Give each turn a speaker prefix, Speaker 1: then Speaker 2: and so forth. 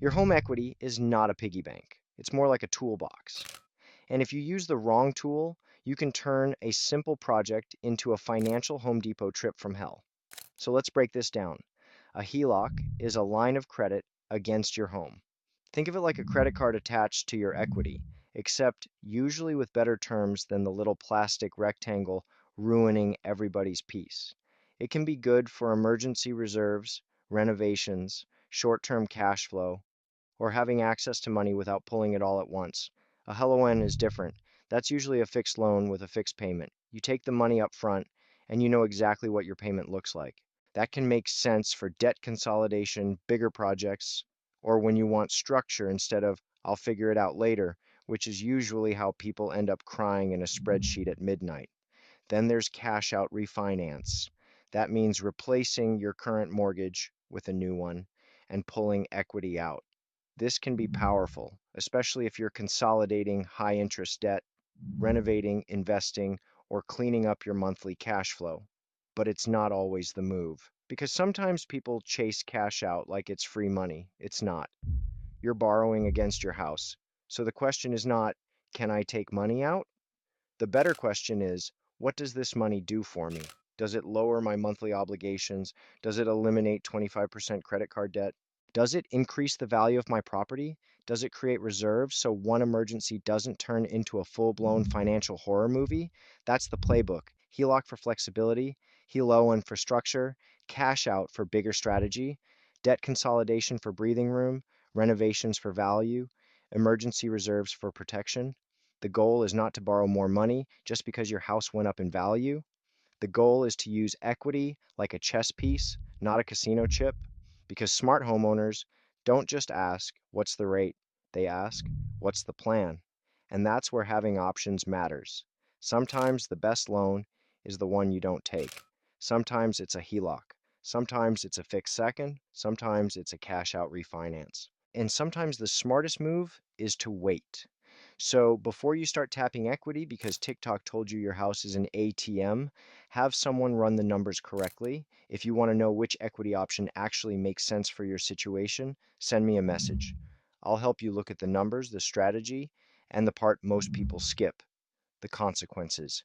Speaker 1: Your home equity is not a piggy bank. It's more like a toolbox. And if you use the wrong tool, you can turn a simple project into a financial Home Depot trip from hell. So let's break this down. A HELOC is a line of credit against your home. Think of it like a credit card attached to your equity, except usually with better terms than the little plastic rectangle ruining everybody's peace. It can be good for emergency reserves, renovations, short term cash flow, or having access to money without pulling it all at once. A HELOAN is different. That's usually a fixed loan with a fixed payment. You take the money up front and you know exactly what your payment looks like. That can make sense for debt consolidation, bigger projects, or when you want structure instead of I'll figure it out later, which is usually how people end up crying in a spreadsheet at midnight. Then there's cash out refinance. That means replacing your current mortgage with a new one and pulling equity out. This can be powerful, especially if you're consolidating high interest debt, renovating, investing, or cleaning up your monthly cash flow. But it's not always the move, because sometimes people chase cash out like it's free money. It's not. You're borrowing against your house. So the question is not, can I take money out? The better question is, what does this money do for me? Does it lower my monthly obligations? Does it eliminate 25% credit card debt? Does it increase the value of my property? Does it create reserves so one emergency doesn't turn into a full-blown financial horror movie? That's the playbook. HELOC for flexibility, HELOAN for structure, cash out for bigger strategy, debt consolidation for breathing room, renovations for value, emergency reserves for protection. The goal is not to borrow more money just because your house went up in value. The goal is to use equity like a chess piece, not a casino chip, because smart homeowners don't just ask, what's the rate? They ask, what's the plan? And that's where having options matters. Sometimes the best loan is the one you don't take. Sometimes it's a HELOC. Sometimes it's a fixed second. Sometimes it's a cash out refinance. And sometimes the smartest move is to wait. So before you start tapping equity because TikTok told you your house is an ATM, have someone run the numbers correctly. If you want to know which equity option actually makes sense for your situation, send me a message. I'll help you look at the numbers, the strategy, and the part most people skip, the consequences.